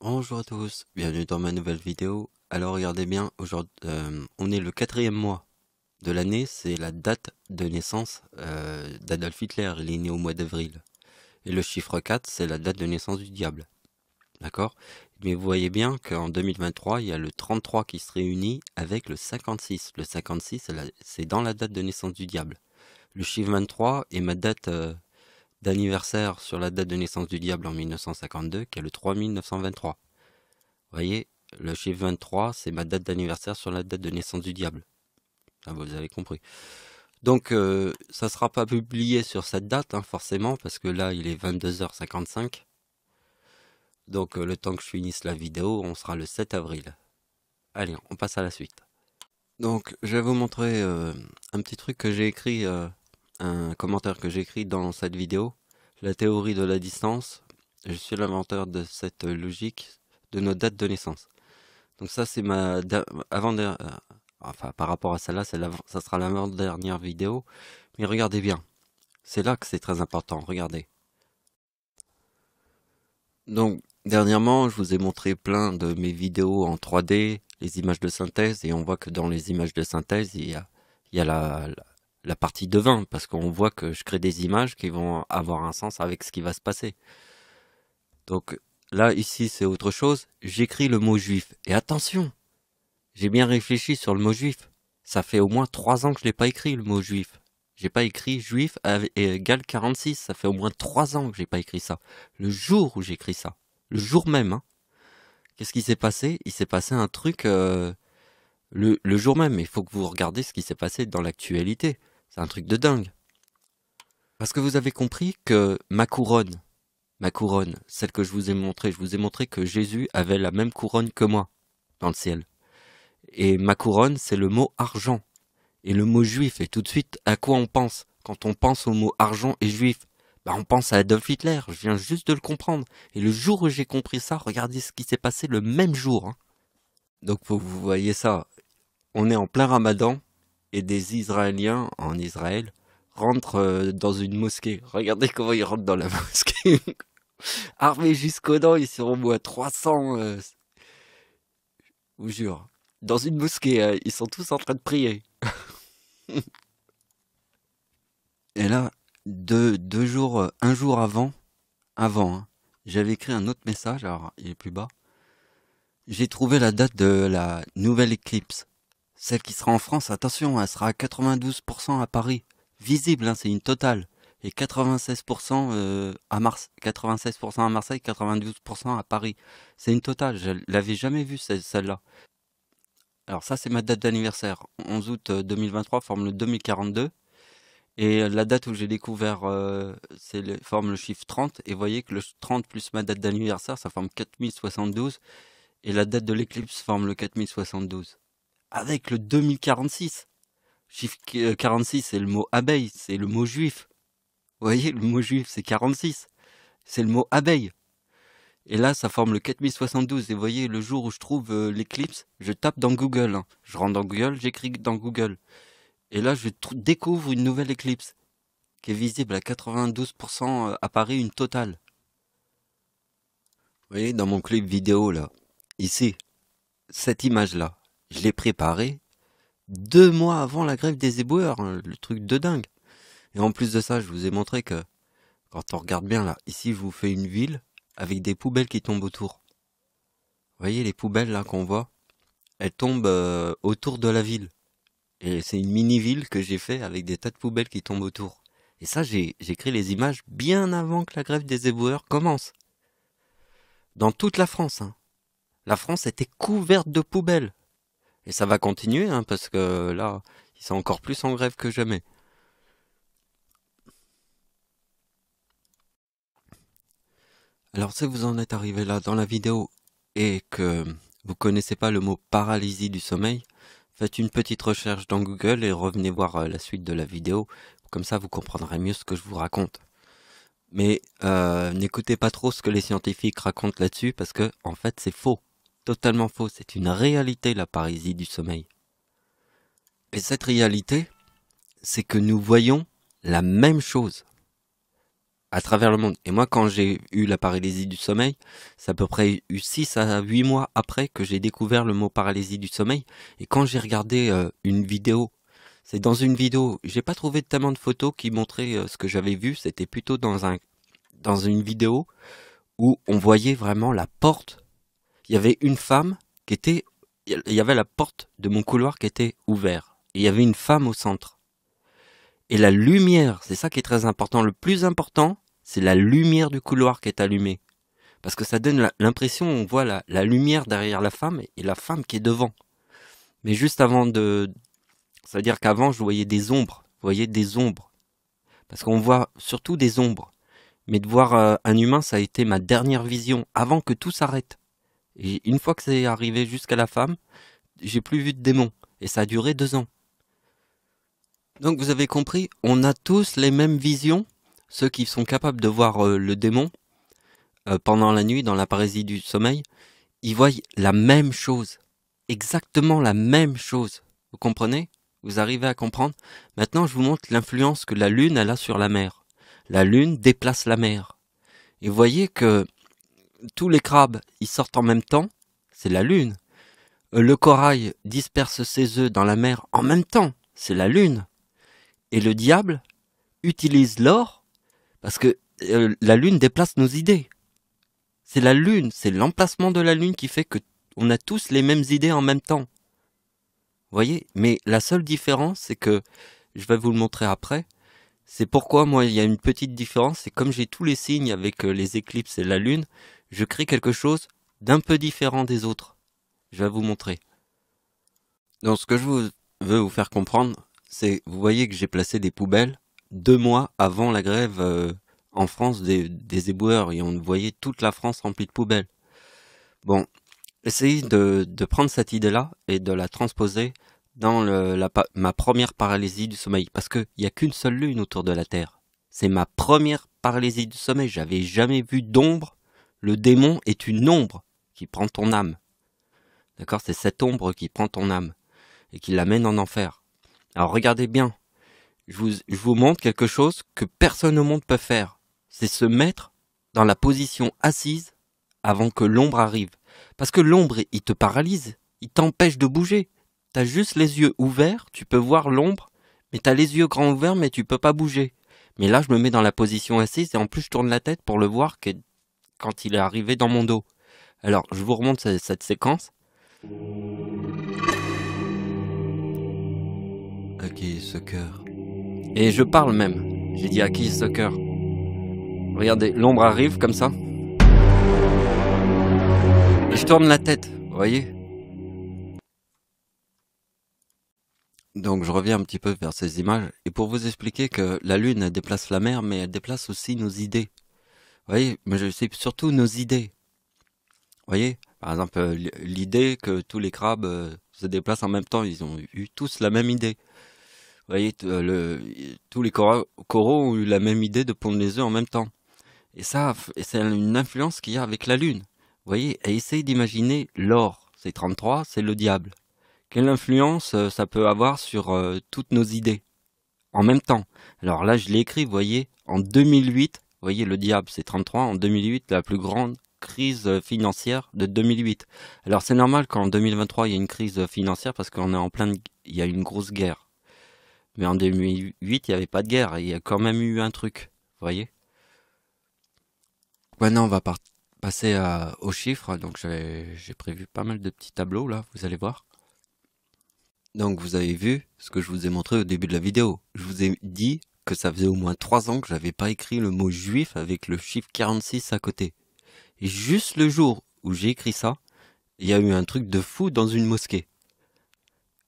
Bonjour à tous, bienvenue dans ma nouvelle vidéo. Alors regardez bien, aujourd'hui on est le 4e mois de l'année, c'est la date de naissance d'Adolf Hitler, il est né au mois d'avril. Et le chiffre 4, c'est la date de naissance du diable, d'accord? Mais vous voyez bien qu'en 2023, il y a le 33 qui se réunit avec le 56. Le 56, c'est dans la date de naissance du diable. Le chiffre 23 est ma date d'anniversaire sur la date de naissance du diable en 1952, qui est le 3923. Vous voyez, le chiffre 23, c'est ma date d'anniversaire sur la date de naissance du diable. Ah, vous avez compris. Donc, ça sera pas publié sur cette date, hein, forcément, parce que là, il est 22h55. Donc, le temps que je finisse la vidéo, on sera le 7 avril. Allez, on passe à la suite. Donc, je vais vous montrer un petit truc que j'ai écrit, un commentaire que j'ai écrit dans cette vidéo. La théorie de la distance. Je suis l'inventeur de cette logique de nos dates de naissance. Donc ça c'est ma enfin par rapport à celle-là, ça sera l'avant-dernière vidéo. Mais regardez bien, c'est là que c'est très important. Regardez. Donc dernièrement, je vous ai montré plein de mes vidéos en 3D, les images de synthèse, et on voit que dans les images de synthèse, il y a la partie devin, parce qu'on voit que je crée des images qui vont avoir un sens avec ce qui va se passer. Donc là, ici, c'est autre chose. J'écris le mot juif. Et attention! J'ai bien réfléchi sur le mot juif. Ça fait au moins 3 ans que je l'ai pas écrit le mot juif. J'ai pas écrit juif égale 46. Ça fait au moins 3 ans que j'ai pas écrit ça. Le jour où j'écris ça. Le jour même, hein. Qu'est-ce qui s'est passé? Il s'est passé un truc le jour même. Il faut que vous regardiez ce qui s'est passé dans l'actualité. C'est un truc de dingue. Parce que vous avez compris que ma couronne, celle que je vous ai montré que Jésus avait la même couronne que moi dans le ciel. Et ma couronne, c'est le mot argent. Et le mot juif, et tout de suite, à quoi on pense? Quand on pense au mot argent et juif, bah on pense à Adolf Hitler, je viens juste de le comprendre. Et le jour où j'ai compris ça, regardez ce qui s'est passé le même jour. Hein. Donc vous voyez ça, on est en plein ramadan, et des Israéliens en Israël rentrent dans une mosquée. Regardez comment ils rentrent dans la mosquée. Armés jusqu'aux dents, ils sont au moins 300, je vous jure. Dans une mosquée, ils sont tous en train de prier. Et là, deux jours, un jour avant, hein, j'avais écrit un autre message, alors il est plus bas. J'ai trouvé la date de la nouvelle éclipse. Celle qui sera en France, attention, elle sera à 92% à Paris. Visible, hein, c'est une totale. Et 96% à Marseille, 96% à Marseille, 92% à Paris. C'est une totale, je l'avais jamais vue celle-là. Alors ça, c'est ma date d'anniversaire. 11 août 2023 forme le 2042. Et la date où j'ai découvert, forme le chiffre 30. Et vous voyez que le 30 plus ma date d'anniversaire, ça forme 4072. Et la date de l'éclipse forme le 4072. Avec le 2046. Chiffre 46, c'est le mot abeille, c'est le mot juif. Vous voyez, le mot juif, c'est 46. C'est le mot abeille. Et là, ça forme le 4072. Et vous voyez, le jour où je trouve l'éclipse, je tape dans Google. Hein. Je rentre dans Google, j'écris dans Google. Et là, je découvre une nouvelle éclipse qui est visible à 92% à Paris, une totale. Vous voyez, dans mon clip vidéo, là, ici, cette image-là, je l'ai préparée 2 mois avant la grève des éboueurs, hein, le truc de dingue. Et en plus de ça, je vous ai montré que, quand on regarde bien là, ici, je vous fais une ville avec des poubelles qui tombent autour. Vous voyez les poubelles là qu'on voit? Elles tombent autour de la ville. Et c'est une mini-ville que j'ai fait avec des tas de poubelles qui tombent autour. Et ça, j'ai créé les images bien avant que la grève des éboueurs commence. Dans toute la France. Hein. La France était couverte de poubelles. Et ça va continuer, hein, parce que là, ils sont encore plus en grève que jamais. Alors si vous en êtes arrivé là dans la vidéo et que vous connaissez pas le mot paralysie du sommeil, faites une petite recherche dans Google et revenez voir la suite de la vidéo. Comme ça, vous comprendrez mieux ce que je vous raconte. Mais n'écoutez pas trop ce que les scientifiques racontent là-dessus parce que, en fait, c'est faux. Totalement faux. C'est une réalité, la paralysie du sommeil. Et cette réalité, c'est que nous voyons la même chose. à travers le monde. Et moi, quand j'ai eu la paralysie du sommeil, c'est à peu près eu 6 à 8 mois après que j'ai découvert le mot paralysie du sommeil. Et quand j'ai regardé une vidéo, c'est dans une vidéo, j'ai pas trouvé tellement de photos qui montraient ce que j'avais vu, c'était plutôt dans une vidéo où on voyait vraiment la porte. Il y avait une femme qui était, il y avait la porte de mon couloir qui était ouverte. Et il y avait une femme au centre. Et la lumière, c'est ça qui est très important. Le plus important, c'est la lumière du couloir qui est allumée. Parce que ça donne l'impression, on voit la lumière derrière la femme et la femme qui est devant. Mais juste avant de... Ça veut dire qu'avant, je voyais des ombres. Vous voyez, des ombres. Parce qu'on voit surtout des ombres. Mais de voir un humain, ça a été ma dernière vision, avant que tout s'arrête. Et une fois que c'est arrivé jusqu'à la femme, j'ai plus vu de démon. Et ça a duré 2 ans. Donc vous avez compris, on a tous les mêmes visions. Ceux qui sont capables de voir le démon pendant la nuit, dans la paralysie du sommeil, ils voient la même chose. Exactement la même chose. Vous comprenez? Vous arrivez à comprendre? Maintenant, je vous montre l'influence que la Lune elle a sur la mer. La Lune déplace la mer. Et vous voyez que tous les crabes, ils sortent en même temps. C'est la Lune. Le corail disperse ses œufs dans la mer en même temps. C'est la Lune. Et le diable utilise l'or parce que la Lune déplace nos idées. C'est la Lune, c'est l'emplacement de la Lune qui fait que on a tous les mêmes idées en même temps. Vous voyez? Mais la seule différence, c'est que, je vais vous le montrer après, c'est pourquoi moi il y a une petite différence, c'est comme j'ai tous les signes avec les éclipses et la Lune, je crée quelque chose d'un peu différent des autres. Je vais vous montrer. Donc ce que veux vous faire comprendre, c'est, vous voyez que j'ai placé des poubelles 2 mois avant la grève en France des éboueurs, et on voyait toute la France remplie de poubelles. Bon, essayez de prendre cette idée-là et de la transposer dans ma première paralysie du sommeil, parce qu'il n'y a qu'une seule lune autour de la Terre. C'est ma première paralysie du sommeil, j'avais jamais vu d'ombre. Le démon est une ombre qui prend ton âme. D'accord? C'est cette ombre qui prend ton âme et qui l'amène en enfer. Alors regardez bien, je vous montre quelque chose que personne au monde peut faire. C'est se mettre dans la position assise avant que l'ombre arrive. Parce que l'ombre, il te paralyse, il t'empêche de bouger. T'as juste les yeux ouverts, tu peux voir l'ombre, mais t'as les yeux grands ouverts, mais tu peux pas bouger. Mais là, je me mets dans la position assise et en plus, je tourne la tête pour le voir quand il est arrivé dans mon dos. Alors, je vous remonte cette séquence. À qui ce cœur? Et je parle même. J'ai dit à qui ce cœur? Regardez, l'ombre arrive comme ça. Et je tourne la tête, vous voyez? Donc je reviens un petit peu vers ces images. Et pour vous expliquer que la Lune, elle déplace la mer, mais elle déplace aussi nos idées. Vous voyez? Mais c'est surtout nos idées. Vous voyez? Par exemple, l'idée que tous les crabes se déplacent en même temps, ils ont eu tous la même idée. Vous voyez, tous les coraux ont eu la même idée de pondre les œufs en même temps. Et ça, c'est une influence qu'il y a avec la Lune. Vous voyez, et essayez d'imaginer l'or, c'est 33, c'est le diable. Quelle influence ça peut avoir sur toutes nos idées en même temps? Alors là, je l'ai écrit, vous voyez, en 2008, vous voyez, le diable, c'est 33, en 2008, la plus grande crise financière de 2008. Alors c'est normal qu'en 2023, il y ait une crise financière parce qu'on est il y a une grosse guerre. Mais en 2008, il n'y avait pas de guerre, il y a quand même eu un truc, vous voyez. Maintenant, on va passer aux chiffres. Donc, j'ai prévu pas mal de petits tableaux, là, vous allez voir. Donc, vous avez vu ce que je vous ai montré au début de la vidéo. Je vous ai dit que ça faisait au moins 3 ans que j'avais pas écrit le mot juif avec le chiffre 46 à côté. Et juste le jour où j'ai écrit ça, il y a eu un truc de fou dans une mosquée.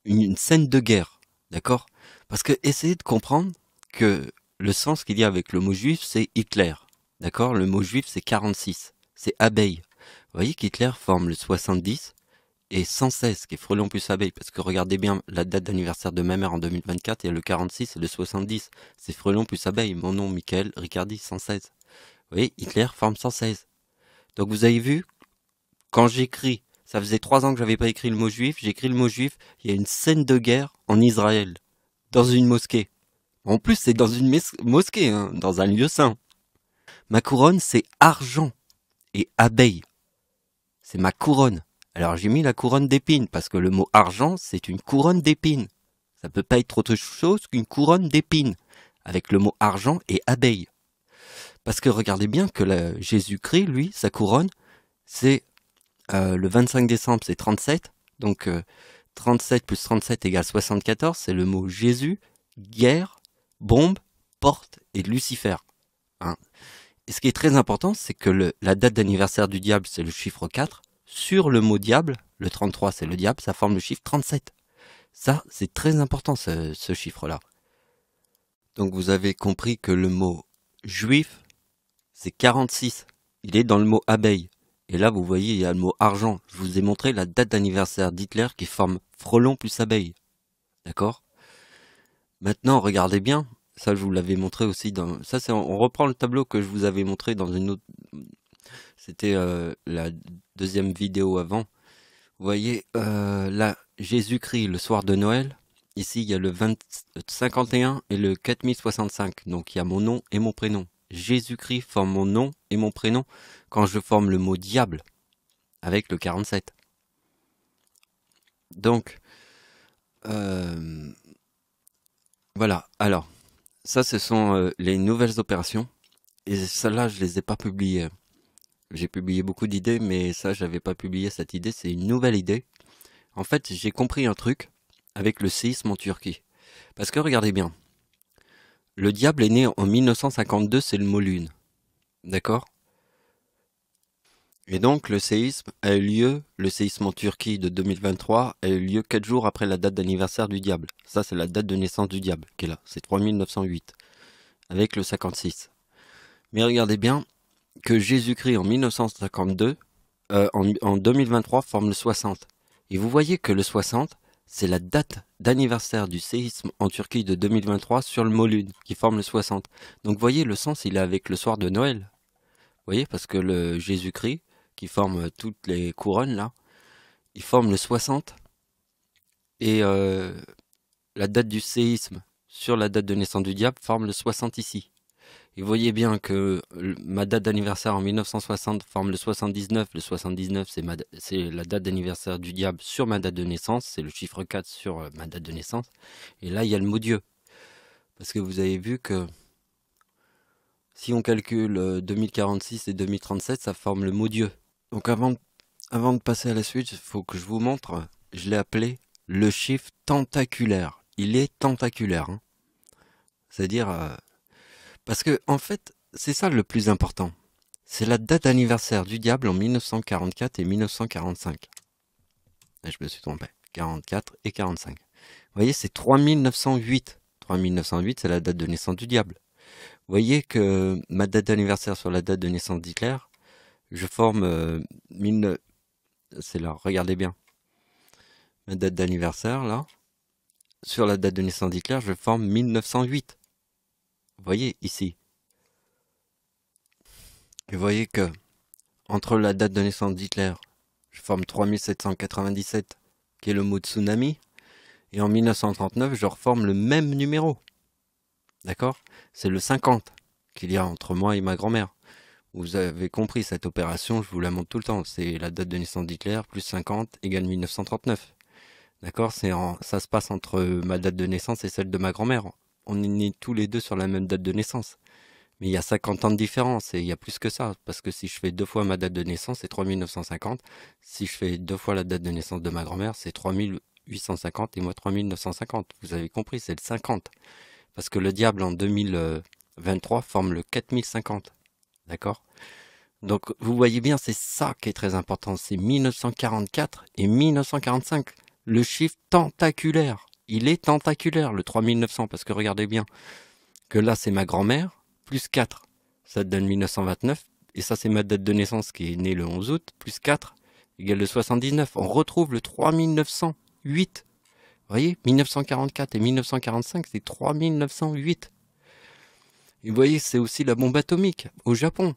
Une scène de guerre, d'accord? Parce que essayez de comprendre que le sens qu'il y a avec le mot juif, c'est Hitler. D'accord? Le mot juif, c'est 46. C'est abeille. Vous voyez qu'Hitler forme le 70 et 116, qui est frelon plus abeille. Parce que regardez bien la date d'anniversaire de ma mère en 2024, il y a le 46 et le 70. C'est frelon plus abeille. Mon nom, Michael Ricardi, 116. Vous voyez, Hitler forme 116. Donc vous avez vu, quand j'écris, ça faisait 3 ans que j'avais pas écrit le mot juif, j'ai écrit le mot juif, il y a une scène de guerre en Israël, dans une mosquée. En plus, c'est dans une mosquée, hein, dans un lieu saint. Ma couronne, c'est argent et abeille. C'est ma couronne. Alors j'ai mis la couronne d'épines parce que le mot argent, c'est une couronne d'épines. Ça peut pas être autre chose qu'une couronne d'épines avec le mot argent et abeille. Parce que regardez bien que Jésus-Christ, lui, sa couronne, c'est le 25 décembre, c'est 37. Donc 37 plus 37 égale 74. C'est le mot Jésus, guerre, bombe, porte et Lucifer. Hein. Et ce qui est très important, c'est que la date d'anniversaire du diable, c'est le chiffre 4. Sur le mot diable, le 33, c'est le diable, ça forme le chiffre 37. Ça, c'est très important, ce chiffre-là. Donc vous avez compris que le mot juif, c'est 46. Il est dans le mot abeille. Et là, vous voyez, il y a le mot argent. Je vous ai montré la date d'anniversaire d'Hitler qui forme frelon plus abeille. D'accord? Maintenant, regardez bien. Ça, je vous l'avais montré aussi dans... Ça, on reprend le tableau que je vous avais montré dans une autre... C'était la deuxième vidéo avant. Vous voyez, là, Jésus-Christ, le soir de Noël. Ici, il y a le 51 et le 4065. Donc, il y a mon nom et mon prénom. Jésus-Christ forme mon nom et mon prénom quand je forme le mot diable avec le 47. Donc, voilà. Alors, ça, ce sont les nouvelles opérations. Et celles-là, je les ai pas publiées. J'ai publié beaucoup d'idées, mais ça, j'avais pas publié cette idée. C'est une nouvelle idée. En fait, j'ai compris un truc avec le séisme en Turquie. Parce que regardez bien. Le diable est né en 1952, c'est le mot lune. D'accord? Et donc, le séisme a eu lieu, le séisme en Turquie de 2023 a eu lieu 4 jours après la date d'anniversaire du diable. Ça, c'est la date de naissance du diable qui est là. C'est 3908. Avec le 56. Mais regardez bien que Jésus-Christ en 1952, en 2023 forme le 60. Et vous voyez que le 60, c'est la date d'anniversaire du séisme en Turquie de 2023 sur le mot lune, qui forme le 60. Donc vous voyez, le sens, il est avec le soir de Noël. Vous voyez, parce que le Jésus-Christ, qui forme toutes les couronnes, là, il forme le 60. Et la date du séisme sur la date de naissance du diable forme le 60 ici. Et vous voyez bien que ma date d'anniversaire en 1960 forme le 79. Le 79, c'est la date d'anniversaire du diable sur ma date de naissance. C'est le chiffre 4 sur ma date de naissance. Et là, il y a le mot Dieu. Parce que vous avez vu que si on calcule 2046 et 2037, ça forme le mot Dieu. Donc avant de passer à la suite, il faut que je vous montre. Je l'ai appelé le chiffre tentaculaire. Il est tentaculaire. Hein. C'est-à-dire... parce que, en fait, c'est ça le plus important. C'est la date d'anniversaire du diable en 1944 et 1945. Et je me suis trompé. 44 et 45. Vous voyez, c'est 3908. 3908, c'est la date de naissance du diable. Vous voyez que ma date d'anniversaire sur la date de naissance d'Hitler, je forme... c'est là, regardez bien. Ma date d'anniversaire, là. Sur la date de naissance d'Hitler, je forme 1908. Vous voyez, ici. Et vous voyez que, entre la date de naissance d'Hitler, je forme 3797, qui est le mot tsunami, et en 1939, je reforme le même numéro. D'accord? C'est le 50 qu'il y a entre moi et ma grand-mère. Vous avez compris cette opération, je vous la montre tout le temps. C'est la date de naissance d'Hitler, plus 50 égale 1939. D'accord? Ça se passe entre ma date de naissance et celle de ma grand-mère. On est nés tous les deux sur la même date de naissance. Mais il y a 50 ans de différence et il y a plus que ça. Parce que si je fais 2 fois ma date de naissance, c'est 3950. Si je fais 2 fois la date de naissance de ma grand-mère, c'est 3850 et moi 3950. Vous avez compris, c'est le 50. Parce que le diable en 2023 forme le 4050. D'accord? Donc vous voyez bien, c'est ça qui est très important. C'est 1944 et 1945. Le chiffre tentaculaire. Il est tentaculaire, le 3900. Parce que regardez bien que là, c'est ma grand-mère. Plus 4, ça donne 1929. Et ça, c'est ma date de naissance qui est née le 11 août. Plus 4 égale le 79. On retrouve le 3908. Vous voyez, 1944 et 1945, c'est 3908. Et vous voyez, c'est aussi la bombe atomique au Japon.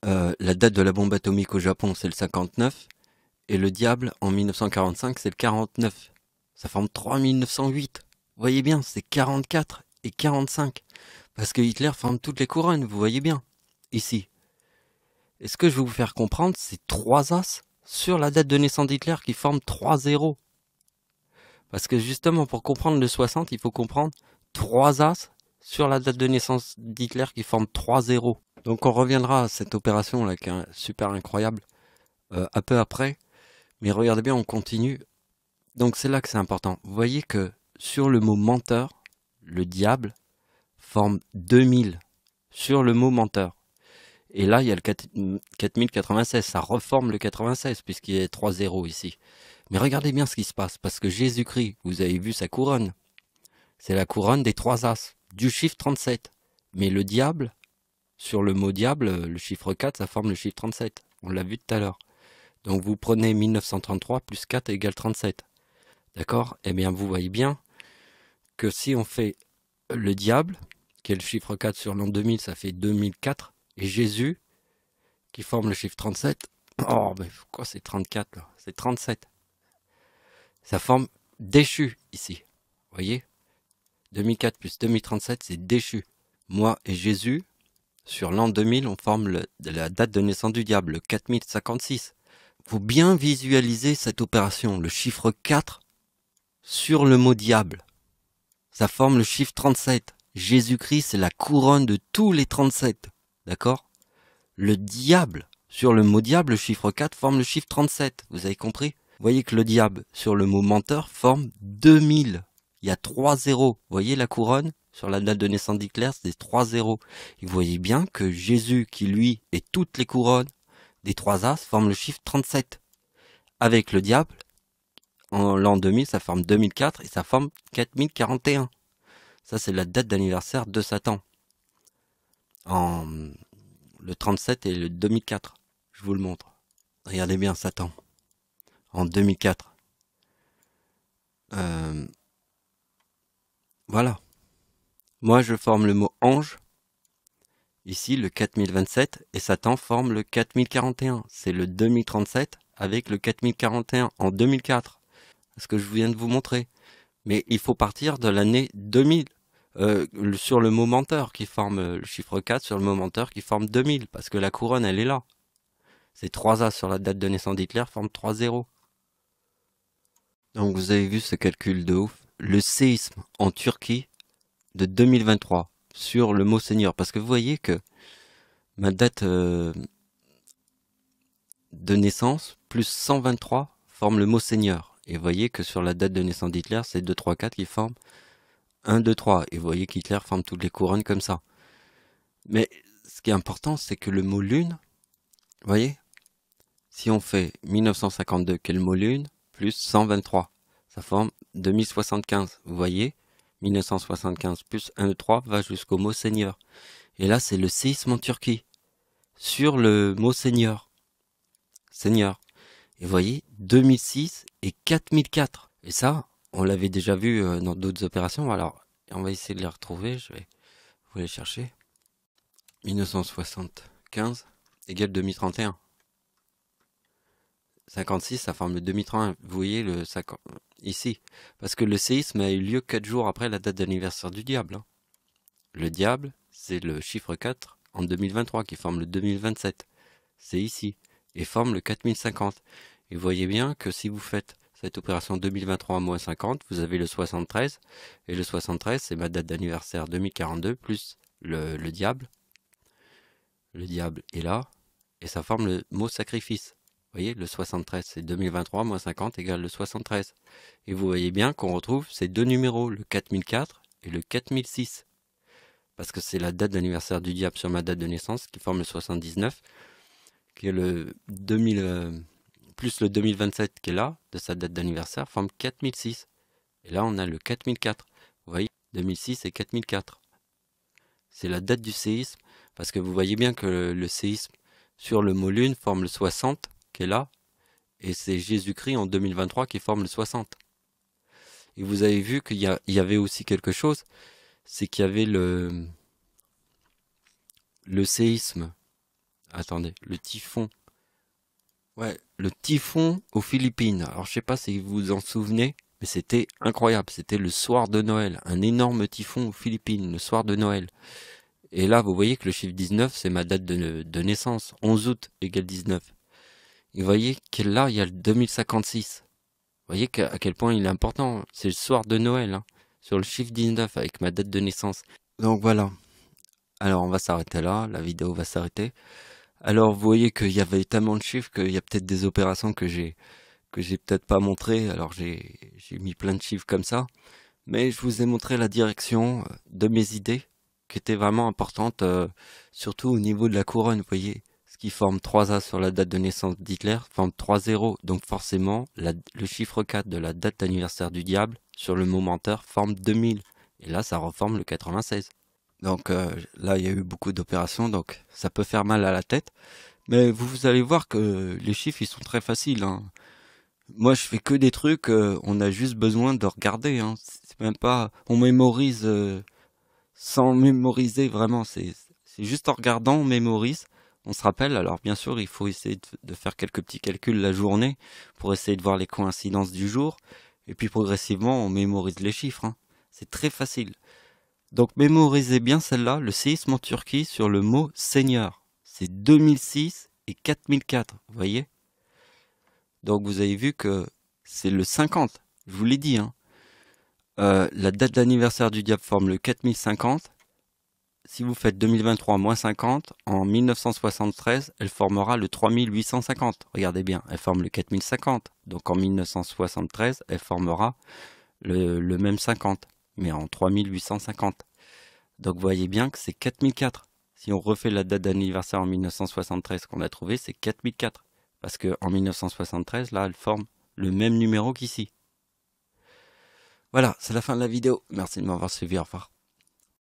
La date de la bombe atomique au Japon, c'est le 59. Et le diable, en 1945, c'est le 49. Ça forme 3908. Vous voyez bien, c'est 44 et 45. Parce que Hitler forme toutes les couronnes, vous voyez bien. ici. Et ce que je vais vous faire comprendre, c'est 3 As sur la date de naissance d'Hitler qui forment 3 zéros. Parce que justement, pour comprendre le 60, il faut comprendre 3 As sur la date de naissance d'Hitler qui forment 3 zéros. Donc on reviendra à cette opération là qui est super incroyable un peu après. Mais regardez bien, on continue. Donc c'est là que c'est important. Vous voyez que sur le mot menteur, le diable forme 2000 sur le mot menteur. Et là, il y a le 4096, ça reforme le 96 puisqu'il y a 3 zéros ici. Mais regardez bien ce qui se passe, parce que Jésus-Christ, vous avez vu sa couronne. C'est la couronne des 3 As, du chiffre 37. Mais le diable, sur le mot diable, le chiffre 4, ça forme le chiffre 37. On l'a vu tout à l'heure. Donc vous prenez 1933 plus 4 égale 37. D'accord? Eh bien, vous voyez bien que si on fait le diable, qui est le chiffre 4 sur l'an 2000, ça fait 2004. Et Jésus, qui forme le chiffre 37. Oh, mais pourquoi c'est 34 là? C'est 37. Ça forme déchu ici. Vous voyez? 2004 plus 2037, c'est déchu. Moi et Jésus, sur l'an 2000, on forme la date de naissance du diable, le 4056. Faut bien visualiser cette opération, le chiffre 4 sur le mot diable. Ça forme le chiffre 37. Jésus-Christ, c'est la couronne de tous les 37. D'accord? Le diable, sur le mot diable, le chiffre 4 forme le chiffre 37. Vous avez compris? Vous voyez que le diable, sur le mot menteur, forme 2000. Il y a 3 zéros. Vous voyez la couronne? Sur la date de naissance d'Hitler, c'est 3 zéros. Et vous voyez bien que Jésus, qui lui est toutes les couronnes des 3 As, forme le chiffre 37. Avec le diable, en l'an 2000, ça forme 2004 et ça forme 4041. Ça, c'est la date d'anniversaire de Satan. Le 37 et le 2004. Je vous le montre. Regardez bien Satan. En 2004. Voilà. Moi, je forme le mot ange. Ici, le 4027. Et Satan forme le 4041. C'est le 2037 avec le 4041 en 2004. C'est ce que je viens de vous montrer. Mais il faut partir de l'année 2000. Sur le mot menteur qui forme le chiffre 4, sur le mot menteur qui forme 2000. Parce que la couronne, elle est là. C'est 3 As sur la date de naissance d'Hitler forme 3 zéros. Donc vous avez vu ce calcul de ouf. Le séisme en Turquie de 2023 sur le mot Seigneur. Parce que vous voyez que ma date de naissance plus 123 forme le mot Seigneur. Et vous voyez que sur la date de naissance d'Hitler, c'est 2, 3, 4 qui forment 1, 2, 3. Et vous voyez qu'Hitler forme toutes les couronnes comme ça. Mais ce qui est important, c'est que le mot lune, vous voyez, si on fait 1952, qui est le mot lune, plus 123, ça forme 2075. Vous voyez, 1975 plus 1, 2, 3 va jusqu'au mot Seigneur. Et là, c'est le séisme en Turquie. Sur le mot Seigneur. Seigneur. Et vous voyez, 2006 et 4004. Et ça, on l'avait déjà vu dans d'autres opérations. Alors, on va essayer de les retrouver. Je vais vous les chercher. 1975 égale 2031. 56, ça forme le 2031. Vous voyez le 50 ici. Parce que le séisme a eu lieu 4 jours après la date d'anniversaire du diable. Hein. Le diable, c'est le chiffre 4 en 2023 qui forme le 2027. C'est ici. Et forme le 4050. Et vous voyez bien que si vous faites cette opération 2023 moins 50, vous avez le 73. Et le 73, c'est ma date d'anniversaire 2042 plus le diable. Le diable est là. Et ça forme le mot sacrifice. Vous voyez, le 73, c'est 2023 moins 50 égale le 73. Et vous voyez bien qu'on retrouve ces deux numéros, le 4004 et le 4006. Parce que c'est la date d'anniversaire du diable sur ma date de naissance qui forme le 79, qui est le 2000, plus le 2027 qui est là, de sa date d'anniversaire, forme 4006. Et là, on a le 4004. Vous voyez, 2006 et 4004. C'est la date du séisme, parce que vous voyez bien que le séisme sur le mot lune forme le 60, qui est là, et c'est Jésus-Christ en 2023 qui forme le 60. Et vous avez vu qu'il y avait aussi quelque chose, c'est qu'il y avait le séisme. Attendez, le typhon. Ouais, le typhon aux Philippines. Alors je sais pas si vous vous en souvenez, mais c'était incroyable. C'était le soir de Noël, un énorme typhon aux Philippines, le soir de Noël. Et là, vous voyez que le chiffre 19, c'est ma date de naissance. 11 août égale 19. Et vous voyez que là, il y a le 2056. Vous voyez à quel point il est important. C'est le soir de Noël, hein, sur le chiffre 19 avec ma date de naissance. Donc voilà. Alors on va s'arrêter là, la vidéo va s'arrêter. Alors vous voyez qu'il y avait tellement de chiffres qu'il y a peut-être des opérations que j'ai peut-être pas montrées. Alors j'ai mis plein de chiffres comme ça. Mais je vous ai montré la direction de mes idées qui étaient vraiment importantes, surtout au niveau de la couronne. Vous voyez, ce qui forme 3A sur la date de naissance d'Hitler forme 3 zéros. Donc forcément, le chiffre 4 de la date d'anniversaire du diable sur le mot menteur forme 2000. Et là, ça reforme le 96. Donc là, il y a eu beaucoup d'opérations, donc ça peut faire mal à la tête. Mais vous allez voir que les chiffres, ils sont très faciles, hein. Moi, je fais que des trucs, on a juste besoin de regarder, hein. C'est même pas, on mémorise sans mémoriser vraiment. C'est juste en regardant, on mémorise. On se rappelle. Alors bien sûr, il faut essayer de faire quelques petits calculs la journée pour essayer de voir les coïncidences du jour. Et puis progressivement, on mémorise les chiffres, hein. C'est très facile. Donc mémorisez bien celle-là, le séisme en Turquie sur le mot Seigneur. C'est 2006 et 4004, vous voyez? Donc vous avez vu que c'est le 50, je vous l'ai dit, hein. La date d'anniversaire du diable forme le 4050. Si vous faites 2023 moins 50, en 1973, elle formera le 3850. Regardez bien, elle forme le 4050. Donc en 1973, elle formera le même 50, mais en 3850. Donc vous voyez bien que c'est 4004. Si on refait la date d'anniversaire en 1973 qu'on a trouvé, c'est 4004. Parce qu'en 1973, là, elle forme le même numéro qu'ici. Voilà, c'est la fin de la vidéo. Merci de m'avoir suivi, au revoir.